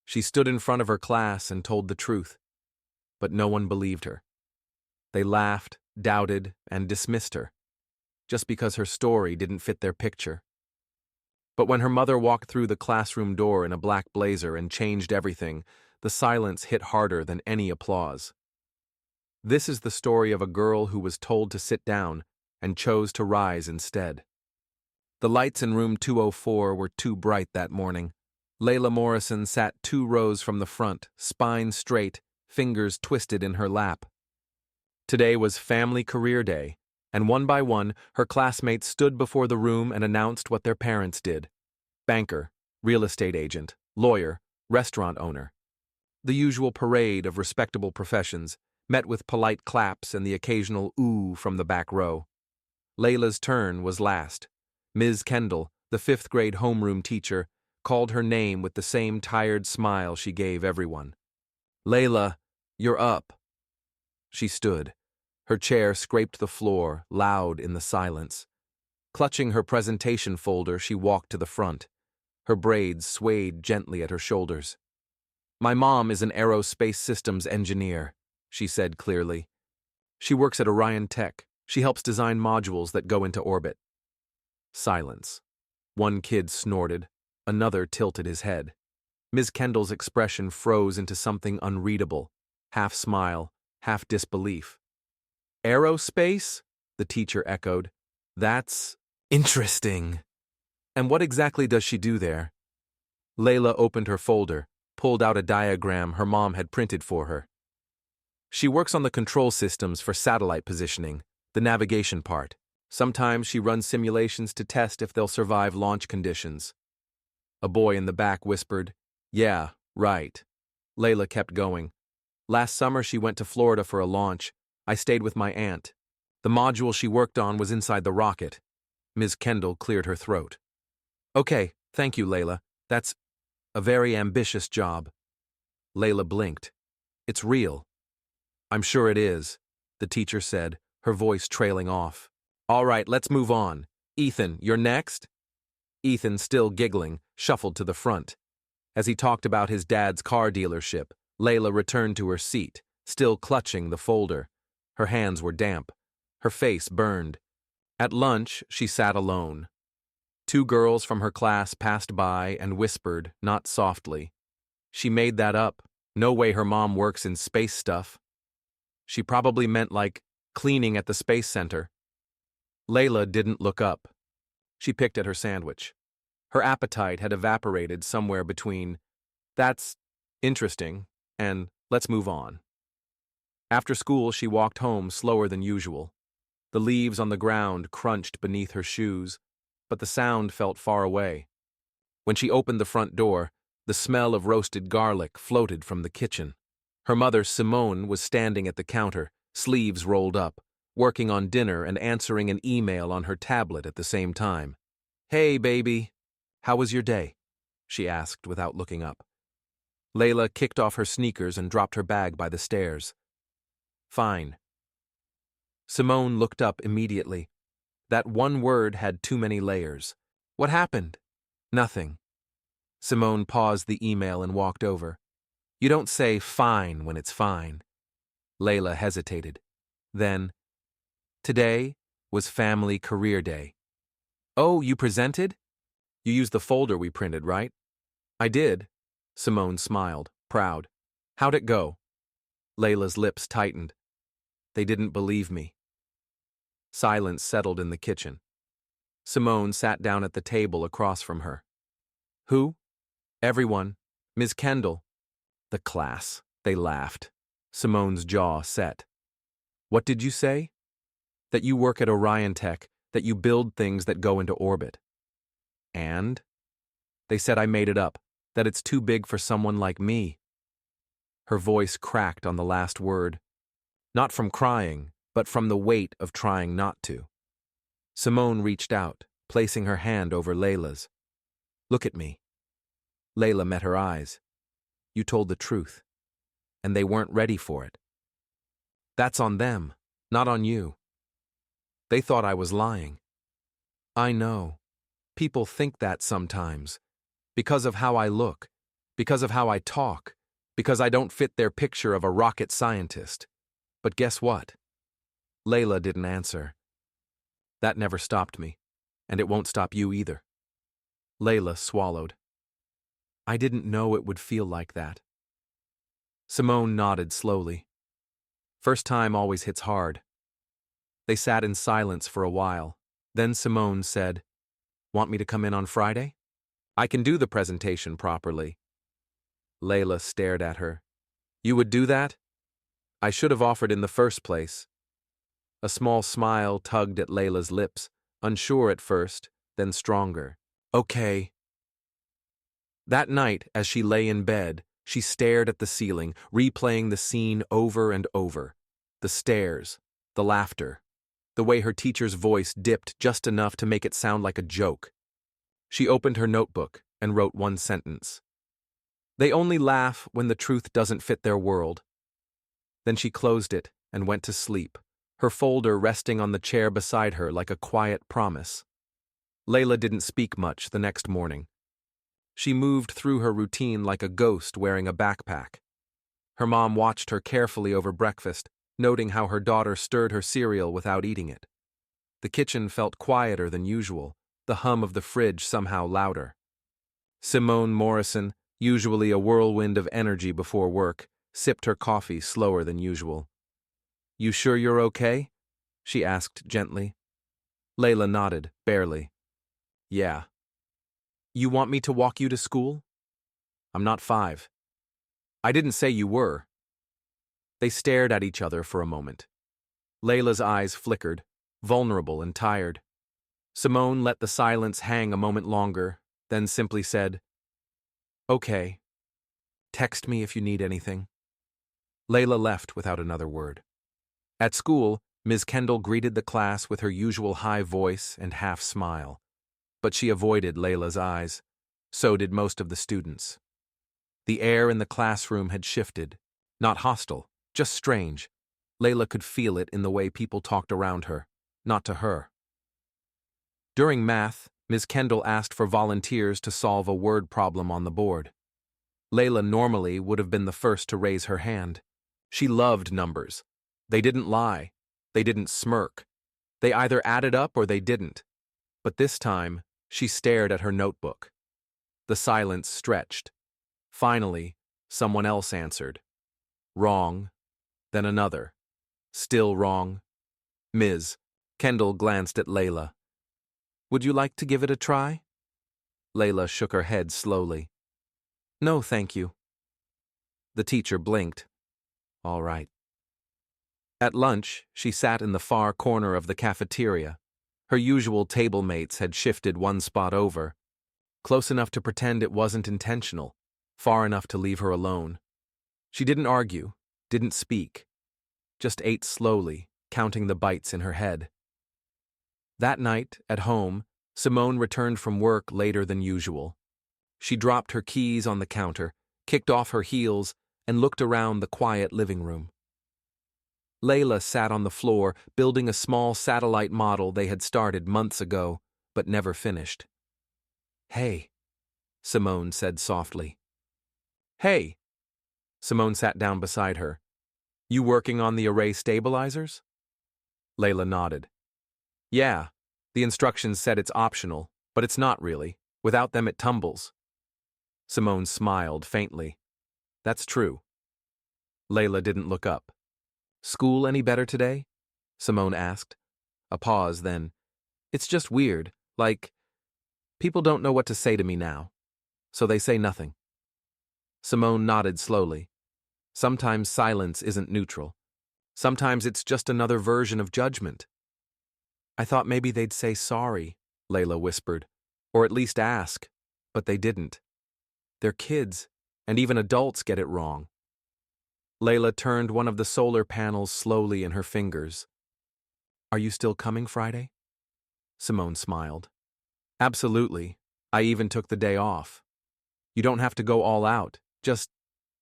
She stood in front of her class and told the truth, but no one believed her. They laughed, doubted, and dismissed her, just because her story didn't fit their picture. But when her mother walked through the classroom door in a black blazer and changed everything, the silence hit harder than any applause. This is the story of a girl who was told to sit down and chose to rise instead. The lights in room 204 were too bright that morning. Layla Morrison sat 2 rows from the front, spine straight, fingers twisted in her lap. Today was Family Career Day, and one by one, her classmates stood before the room and announced what their parents did. Banker, real estate agent, lawyer, restaurant owner. The usual parade of respectable professions, met with polite claps and the occasional ooh from the back row. Layla's turn was last. Ms. Kendall, the 5th grade homeroom teacher, called her name with the same tired smile she gave everyone. "Layla, you're up." She stood. Her chair scraped the floor, loud in the silence. Clutching her presentation folder, she walked to the front. Her braids swayed gently at her shoulders. "My mom is an aerospace systems engineer," she said clearly. "She works at Orion Tech. She helps design modules that go into orbit." Silence. One kid snorted. Another tilted his head. Ms. Kendall's expression froze into something unreadable, half smile, half disbelief. "Aerospace?" the teacher echoed. "That's interesting. And what exactly does she do there?" Layla opened her folder, pulled out a diagram her mom had printed for her. "She works on the control systems for satellite positioning, the navigation part. Sometimes she runs simulations to test if they'll survive launch conditions." A boy in the back whispered, "Yeah, right." Layla kept going. "Last summer she went to Florida for a launch. I stayed with my aunt. The module she worked on was inside the rocket." Ms. Kendall cleared her throat. "Okay, thank you, Layla. That's a very ambitious job." Layla blinked. "It's real." "I'm sure it is," the teacher said, her voice trailing off. "All right, let's move on. Ethan, you're next?" Ethan, still giggling, shuffled to the front. As he talked about his dad's car dealership, Layla returned to her seat, still clutching the folder. Her hands were damp. Her face burned. At lunch, she sat alone. 2 girls from her class passed by and whispered, not softly, "She made that up. No way her mom works in space stuff." She probably meant like cleaning at the space center. Layla didn't look up. She picked at her sandwich. Her appetite had evaporated somewhere between, "That's interesting," and "let's move on." After school, she walked home slower than usual. The leaves on the ground crunched beneath her shoes, but the sound felt far away. When she opened the front door, the smell of roasted garlic floated from the kitchen. Her mother, Simone, was standing at the counter, sleeves rolled up, working on dinner and answering an email on her tablet at the same time. "Hey, baby. How was your day?" she asked without looking up. Layla kicked off her sneakers and dropped her bag by the stairs. "Fine." Simone looked up immediately. That one word had too many layers. "What happened?" "Nothing." Simone paused the email and walked over. "You don't say fine when it's fine." Layla hesitated. Then, "Today was Family Career Day." "Oh, you presented? You used the folder we printed, right?" "I did." Simone smiled, proud. "How'd it go?" Layla's lips tightened. "They didn't believe me." Silence settled in the kitchen. Simone sat down at the table across from her. "Who?" "Everyone. Ms. Kendall." "The class." They laughed. Simone's jaw set. "What did you say?" "That you work at Orion Tech, that you build things that go into orbit." "And?" "They said I made it up, that it's too big for someone like me." Her voice cracked on the last word. Not from crying, but from the weight of trying not to. Simone reached out, placing her hand over Layla's. "Look at me." Layla met her eyes. "You told the truth, and they weren't ready for it." "That's on them, not on you." "They thought I was lying." "I know. People think that sometimes, because of how I look, because of how I talk, because I don't fit their picture of a rocket scientist. But guess what? Layla didn't answer. That never stopped me, and it won't stop you either. Layla swallowed. I didn't know it would feel like that. Simone nodded slowly. First time always hits hard. They sat in silence for a while. Then Simone said, "Want me to come in on Friday? I can do the presentation properly." Layla stared at her. "You would do that? I should have offered in the first place." A small smile tugged at Layla's lips, unsure at first, then stronger. "Okay." That night, as she lay in bed, she stared at the ceiling, replaying the scene over and over. The stairs, the laughter, the way her teacher's voice dipped just enough to make it sound like a joke. She opened her notebook and wrote one sentence. They only laugh when the truth doesn't fit their world. Then she closed it and went to sleep, her folder resting on the chair beside her like a quiet promise. Layla didn't speak much the next morning. She moved through her routine like a ghost wearing a backpack. Her mom watched her carefully over breakfast, noting how her daughter stirred her cereal without eating it. The kitchen felt quieter than usual, the hum of the fridge somehow louder. Simone Morrison, usually a whirlwind of energy before work, sipped her coffee slower than usual. "You sure you're okay?" she asked gently. Layla nodded, barely. "Yeah." "You want me to walk you to school?" "I'm not 5. "I didn't say you were." They stared at each other for a moment. Layla's eyes flickered, vulnerable and tired. Simone let the silence hang a moment longer, then simply said, "Okay. Text me if you need anything." Layla left without another word. At school, Ms. Kendall greeted the class with her usual high voice and half smile. But she avoided Layla's eyes. So did most of the students. The air in the classroom had shifted. Not hostile, just strange. Layla could feel it in the way people talked around her, not to her. During math, Ms. Kendall asked for volunteers to solve a word problem on the board. Layla normally would have been the first to raise her hand. She loved numbers. They didn't lie. They didn't smirk. They either added up or they didn't. But this time, she stared at her notebook. The silence stretched. Finally, someone else answered. Wrong. Then another. Still wrong. Ms. Kendall glanced at Layla. "Would you like to give it a try?" Layla shook her head slowly. "No, thank you." The teacher blinked. "All right." At lunch, she sat in the far corner of the cafeteria. Her usual table mates had shifted one spot over, close enough to pretend it wasn't intentional, far enough to leave her alone. She didn't argue, didn't speak, just ate slowly, counting the bites in her head. That night, at home, Simone returned from work later than usual. She dropped her keys on the counter, kicked off her heels, and looked around the quiet living room. Layla sat on the floor, building a small satellite model they had started months ago, but never finished. "Hey," Simone said softly. "Hey." Simone sat down beside her. "You working on the array stabilizers?" Layla nodded. "Yeah, the instructions said it's optional, but it's not really. Without them it tumbles." Simone smiled faintly. "That's true." Layla didn't look up. "School any better today?" Simone asked. A pause, then, "It's just weird, like, people don't know what to say to me now, so they say nothing." Simone nodded slowly. Sometimes silence isn't neutral. Sometimes it's just another version of judgment. "I thought maybe they'd say sorry," Layla whispered, "or at least ask, but they didn't. They're kids, and even adults get it wrong." Layla turned one of the solar panels slowly in her fingers. "Are you still coming Friday?" Simone smiled. "Absolutely. I even took the day off. You don't have to go all out. Just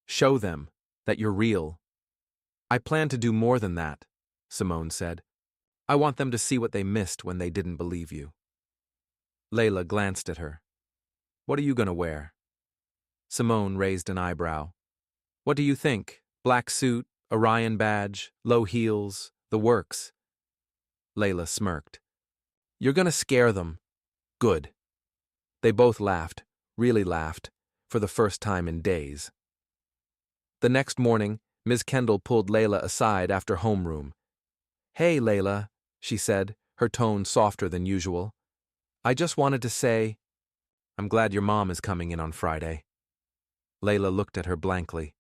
show them that you're real." "I plan to do more than that," Simone said. "I want them to see what they missed when they didn't believe you." Layla glanced at her. "What are you going to wear?" Simone raised an eyebrow. What do you think? Black suit, Orion badge, low heels, the works. Layla smirked. You're gonna scare them. Good. They both laughed, really laughed, for the first time in days. The next morning, Ms. Kendall pulled Layla aside after homeroom. Hey, Layla, she said, her tone softer than usual. I just wanted to say, I'm glad your mom is coming in on Friday. Layla looked at her blankly.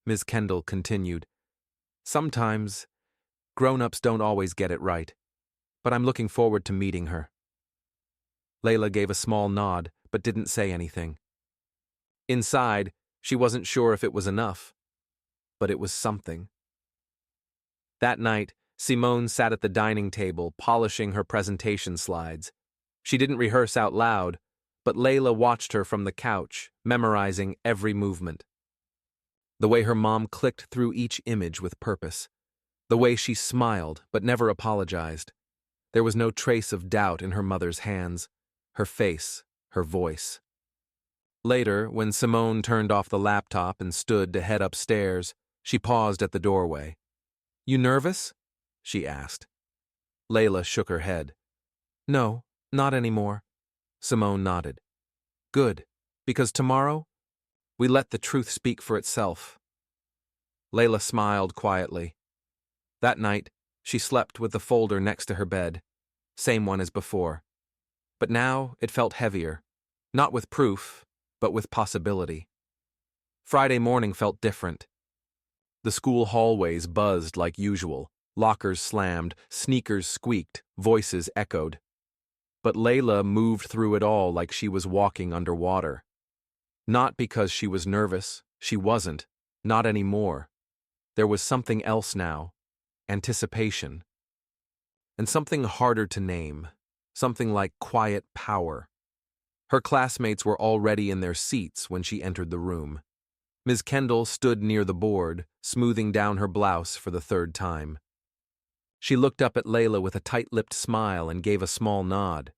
Ms. Kendall continued, Sometimes, grown-ups don't always get it right, but I'm looking forward to meeting her. Layla gave a small nod, but didn't say anything. Inside, she wasn't sure if it was enough, but it was something. That night, Simone sat at the dining table, polishing her presentation slides. She didn't rehearse out loud, but Layla watched her from the couch, memorizing every movement. The way her mom clicked through each image with purpose. The way she smiled, but never apologized. There was no trace of doubt in her mother's hands, her face, her voice. Later, when Simone turned off the laptop and stood to head upstairs, she paused at the doorway. You nervous? She asked. Layla shook her head. No, not anymore. Simone nodded. Good, because tomorrow, we let the truth speak for itself. Layla smiled quietly. That night, she slept with the folder next to her bed, same one as before. But now it felt heavier, not with proof, but with possibility. Friday morning felt different. The school hallways buzzed like usual, lockers slammed, sneakers squeaked, voices echoed. But Layla moved through it all like she was walking underwater. Not because she was nervous, she wasn't, not anymore. There was something else now, anticipation. And something harder to name, something like quiet power. Her classmates were already in their seats when she entered the room. Ms. Kendall stood near the board, smoothing down her blouse for the third time. She looked up at Layla with a tight-lipped smile and gave a small nod.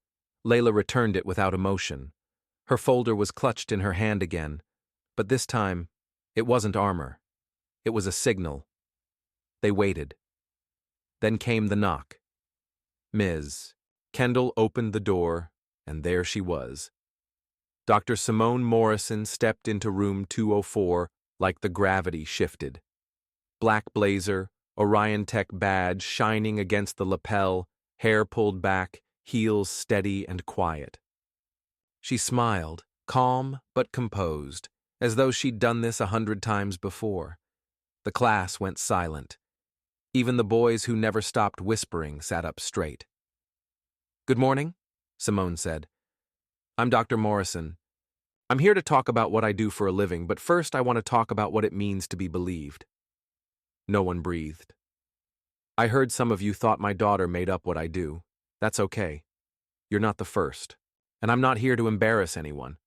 Layla returned it without emotion. Her folder was clutched in her hand again, but this time, it wasn't armor. It was a signal. They waited. Then came the knock. Ms. Kendall opened the door, and there she was. Dr. Simone Morrison stepped into room 204 like the gravity shifted. Black blazer, Orion Tech badge shining against the lapel, hair pulled back, heels steady and quiet. She smiled, calm but composed, as though she'd done this 100 times before. The class went silent. Even the boys who never stopped whispering sat up straight. Good morning, Simone said. I'm Dr. Morrison. I'm here to talk about what I do for a living, but first I want to talk about what it means to be believed. No one breathed. I heard some of you thought my daughter made up what I do. That's okay. You're not the first. And I'm not here to embarrass anyone.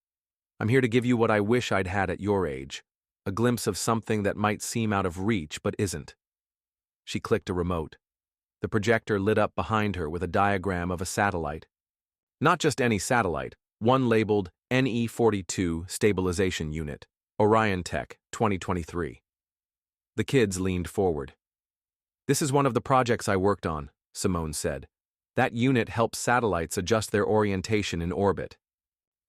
I'm here to give you what I wish I'd had at your age, a glimpse of something that might seem out of reach but isn't. She clicked a remote. The projector lit up behind her with a diagram of a satellite. Not just any satellite, one labeled NE-42 Stabilization Unit, Orion Tech, 2023. The kids leaned forward. This is one of the projects I worked on, Simone said. That unit helps satellites adjust their orientation in orbit.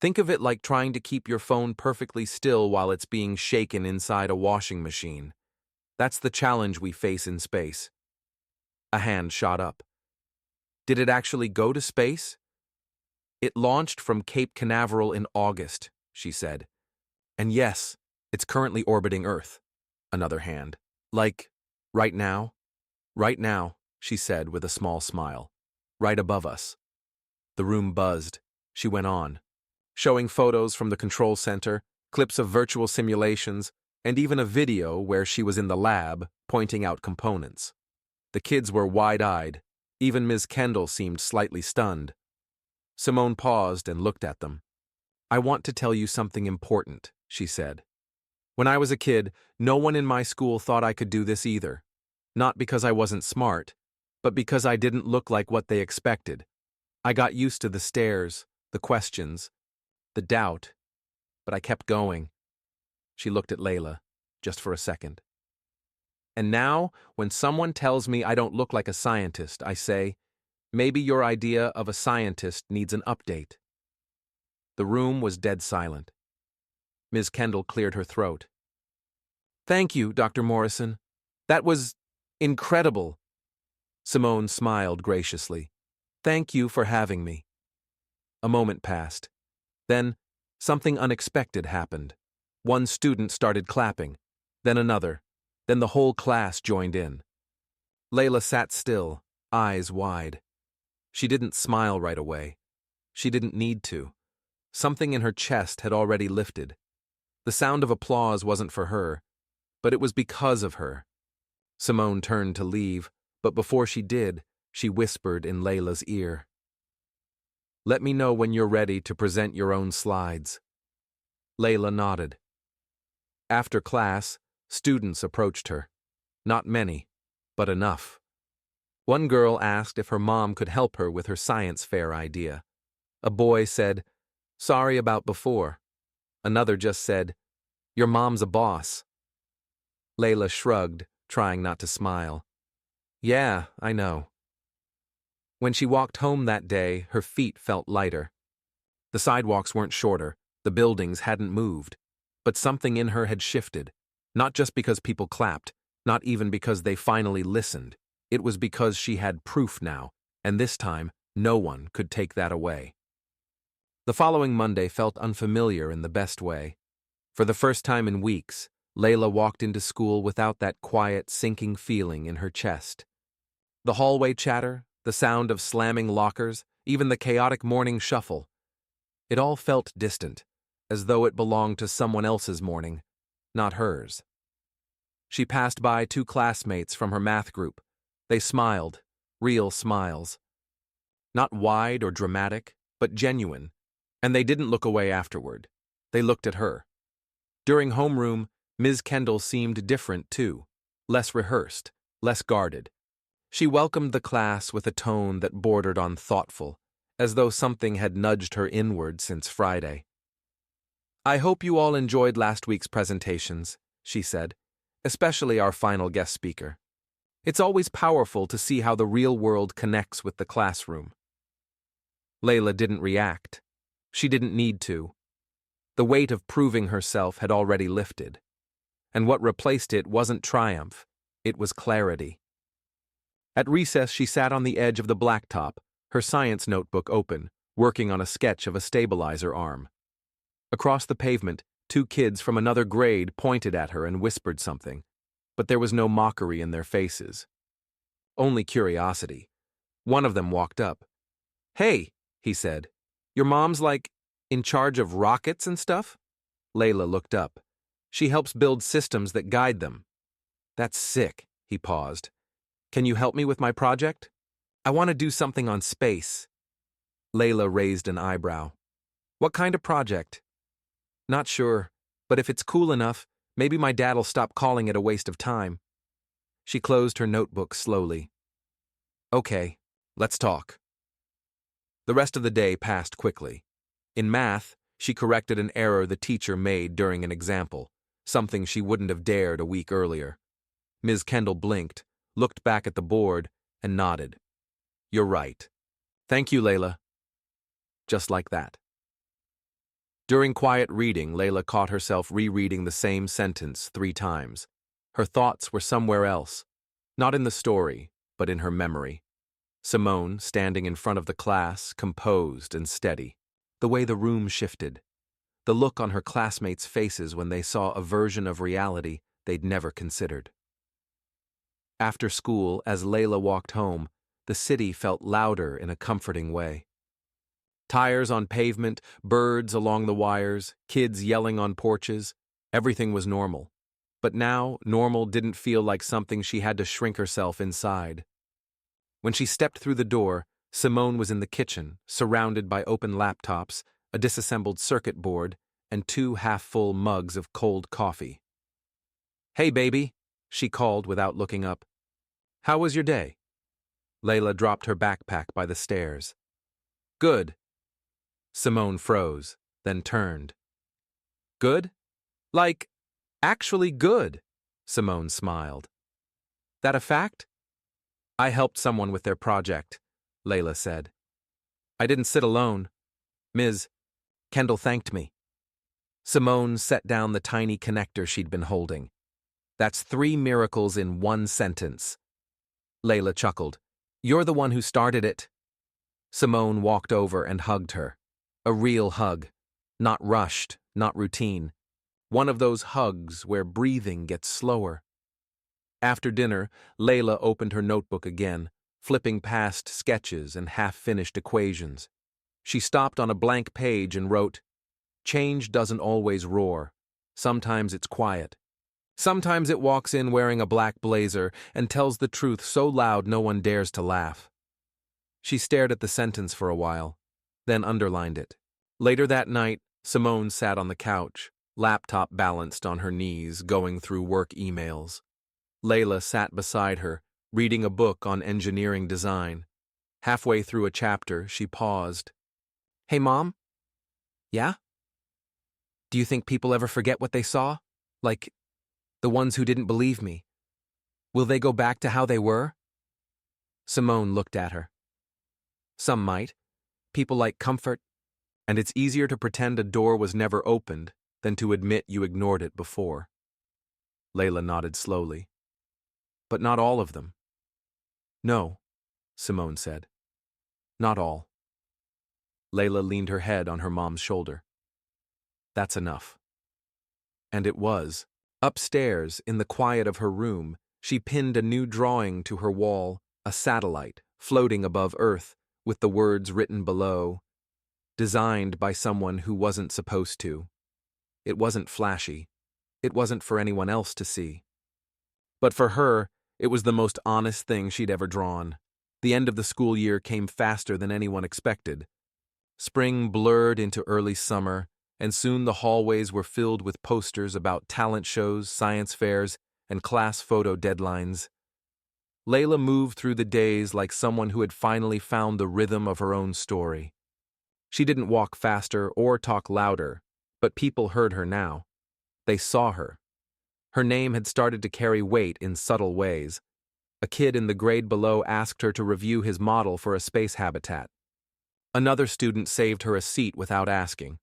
Think of it like trying to keep your phone perfectly still while it's being shaken inside a washing machine. That's the challenge we face in space. A hand shot up. Did it actually go to space? It launched from Cape Canaveral in August, she said. And yes, it's currently orbiting Earth. Another hand. Like, right now? Right now, she said with a small smile. Right above us. The room buzzed. She went on, showing photos from the control center, clips of virtual simulations, and even a video where she was in the lab, pointing out components. The kids were wide-eyed. Even Ms. Kendall seemed slightly stunned. Simone paused and looked at them. I want to tell you something important, she said. When I was a kid, no one in my school thought I could do this either. Not because I wasn't smart, but because I didn't look like what they expected. I got used to the stares, the questions, the doubt, but I kept going. She looked at Layla, just for a second. And now, when someone tells me I don't look like a scientist, I say, maybe your idea of a scientist needs an update. The room was dead silent. Ms. Kendall cleared her throat. Thank you, Dr. Morrison. That was incredible. Simone smiled graciously. Thank you for having me. A moment passed. Then, something unexpected happened. One student started clapping, then another, then the whole class joined in. Layla sat still, eyes wide. She didn't smile right away. She didn't need to. Something in her chest had already lifted. The sound of applause wasn't for her, but it was because of her. Simone turned to leave, but before she did, she whispered in Layla's ear. Let me know when you're ready to present your own slides. Layla nodded. After class, students approached her. Not many, but enough. One girl asked if her mom could help her with her science fair idea. A boy said, sorry about before. Another just said, your mom's a boss. Layla shrugged, trying not to smile. Yeah, I know. When she walked home that day, her feet felt lighter. The sidewalks weren't shorter, the buildings hadn't moved, but something in her had shifted, not just because people clapped, not even because they finally listened. It was because she had proof now, and this time, no one could take that away. The following Monday felt unfamiliar in the best way. For the first time in weeks, Layla walked into school without that quiet, sinking feeling in her chest. The hallway chatter, the sound of slamming lockers, even the chaotic morning shuffle. It all felt distant, as though it belonged to someone else's morning, not hers. She passed by two classmates from her math group. They smiled, real smiles. Not wide or dramatic, but genuine. And they didn't look away afterward. They looked at her. During homeroom, Ms. Kendall seemed different too, less rehearsed, less guarded. She welcomed the class with a tone that bordered on thoughtful, as though something had nudged her inward since Friday. I hope you all enjoyed last week's presentations, she said, especially our final guest speaker. It's always powerful to see how the real world connects with the classroom. Layla didn't react. She didn't need to. The weight of proving herself had already lifted. And what replaced it wasn't triumph, it was clarity. At recess, she sat on the edge of the blacktop, her science notebook open, working on a sketch of a stabilizer arm. Across the pavement, two kids from another grade pointed at her and whispered something, but there was no mockery in their faces. Only curiosity. One of them walked up. Hey, he said, your mom's like, in charge of rockets and stuff? Layla looked up. She helps build systems that guide them. That's sick, he paused. Can you help me with my project? I want to do something on space. Layla raised an eyebrow. What kind of project? Not sure, but if it's cool enough, maybe my dad'll stop calling it a waste of time. She closed her notebook slowly. Okay, let's talk. The rest of the day passed quickly. In math, she corrected an error the teacher made during an example, something she wouldn't have dared a week earlier. Ms. Kendall blinked, looked back at the board, and nodded. You're right. Thank you, Layla. Just like that. During quiet reading, Layla caught herself rereading the same sentence 3 times. Her thoughts were somewhere else, not in the story, but in her memory. Simone, standing in front of the class, composed and steady. The way the room shifted. The look on her classmates' faces when they saw a version of reality they'd never considered. After school, as Layla walked home, the city felt louder in a comforting way. Tires on pavement, birds along the wires, kids yelling on porches. Everything was normal. But now, normal didn't feel like something she had to shrink herself inside. When she stepped through the door, Simone was in the kitchen, surrounded by open laptops, a disassembled circuit board, and 2 half-full mugs of cold coffee. Hey, baby, she called without looking up. How was your day? Layla dropped her backpack by the stairs. Good. Simone froze, then turned. Good? Like, actually good, Simone smiled. That a fact? I helped someone with their project, Layla said. I didn't sit alone. Ms. Kendall thanked me. Simone set down the tiny connector she'd been holding. That's 3 miracles in 1 sentence. Layla chuckled. You're the one who started it. Simone walked over and hugged her. A real hug. Not rushed, not routine. One of those hugs where breathing gets slower. After dinner, Layla opened her notebook again, flipping past sketches and half-finished equations. She stopped on a blank page and wrote, Change doesn't always roar. Sometimes it's quiet. Sometimes it walks in wearing a black blazer and tells the truth so loud no one dares to laugh. She stared at the sentence for a while, then underlined it. Later that night, Simone sat on the couch, laptop balanced on her knees, going through work emails. Layla sat beside her, reading a book on engineering design. Halfway through a chapter, she paused. Hey, Mom? Yeah? Do you think people ever forget what they saw? Like, the ones who didn't believe me. Will they go back to how they were? Simone looked at her. Some might. People like comfort. And it's easier to pretend a door was never opened than to admit you ignored it before. Layla nodded slowly. But not all of them. No, Simone said. Not all. Layla leaned her head on her mom's shoulder. That's enough. And it was. Upstairs, in the quiet of her room, she pinned a new drawing to her wall, a satellite, floating above Earth, with the words written below, designed by someone who wasn't supposed to. It wasn't flashy. It wasn't for anyone else to see. But for her, it was the most honest thing she'd ever drawn. The end of the school year came faster than anyone expected. Spring blurred into early summer, and soon the hallways were filled with posters about talent shows, science fairs, and class photo deadlines. Layla moved through the days like someone who had finally found the rhythm of her own story. She didn't walk faster or talk louder, but people heard her now. They saw her. Her name had started to carry weight in subtle ways. A kid in the grade below asked her to review his model for a space habitat. Another student saved her a seat without asking.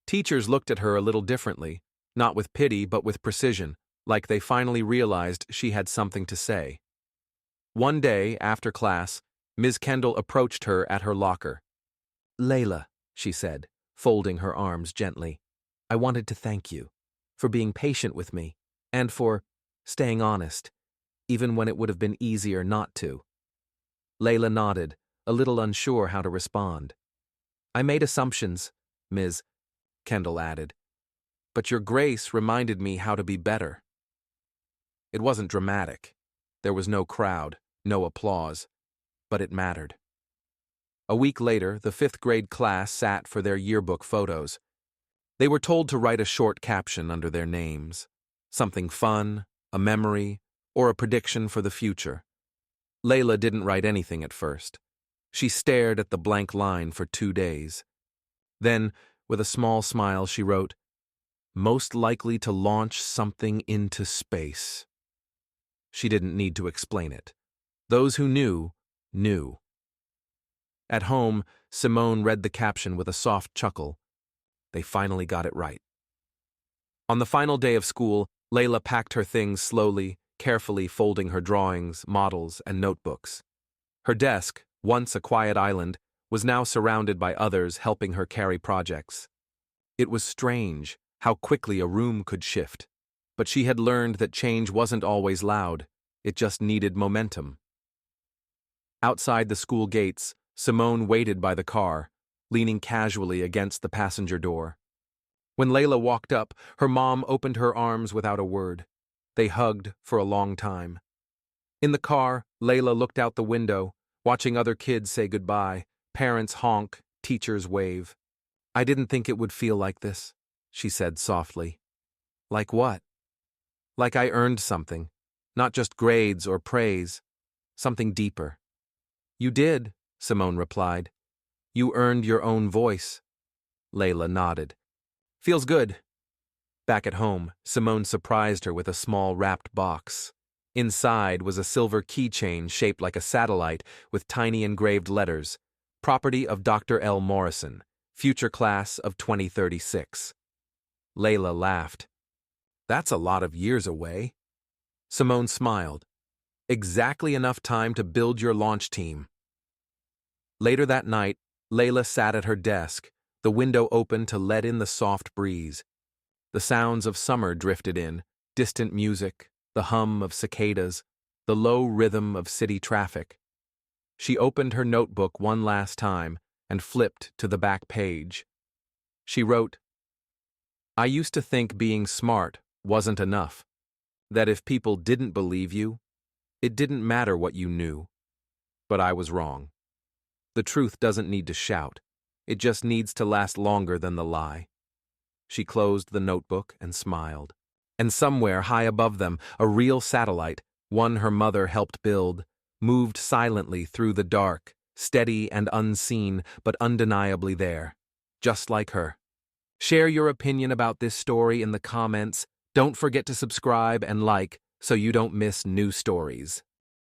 Teachers looked at her a little differently, not with pity but with precision, like they finally realized she had something to say. One day, after class, Ms. Kendall approached her at her locker. Layla, she said, folding her arms gently, I wanted to thank you for being patient with me and for staying honest, even when it would have been easier not to. Layla nodded, a little unsure how to respond. I made assumptions, Ms. Kendall added, but your grace reminded me how to be better. It wasn't dramatic. There was no crowd, no applause, but it mattered. A week later, the 5th grade class sat for their yearbook photos. They were told to write a short caption under their names. Something fun, a memory, or a prediction for the future. Layla didn't write anything at first. She stared at the blank line for 2 days. Then, with a small smile, she wrote, most likely to launch something into space. She didn't need to explain it. Those who knew, knew. At home, Simone read the caption with a soft chuckle. They finally got it right. On the final day of school, Layla packed her things slowly, carefully folding her drawings, models, and notebooks. Her desk, once a quiet island, was now surrounded by others helping her carry projects. It was strange how quickly a room could shift, but she had learned that change wasn't always loud, it just needed momentum. Outside the school gates, Simone waited by the car, leaning casually against the passenger door. When Layla walked up, her mom opened her arms without a word. They hugged for a long time. In the car, Layla looked out the window, watching other kids say goodbye, parents honk, teachers wave. I didn't think it would feel like this, she said softly. Like what? Like I earned something, not just grades or praise, something deeper. You did, Simone replied. You earned your own voice. Layla nodded. Feels good. Back at home, Simone surprised her with a small wrapped box. Inside was a silver keychain shaped like a satellite with tiny engraved letters, property of Dr. L. Morrison, future class of 2036. Layla laughed. That's a lot of years away. Simone smiled. Exactly enough time to build your launch team. Later that night, Layla sat at her desk, the window open to let in the soft breeze. The sounds of summer drifted in, distant music, the hum of cicadas, the low rhythm of city traffic. She opened her notebook one last time and flipped to the back page. She wrote, "I used to think being smart wasn't enough, that if people didn't believe you, it didn't matter what you knew. But I was wrong. The truth doesn't need to shout. It just needs to last longer than the lie." She closed the notebook and smiled. And somewhere high above them, a real satellite, one her mother helped build, moved silently through the dark, steady and unseen, but undeniably there, just like her. Share your opinion about this story in the comments. Don't forget to subscribe and like so you don't miss new stories.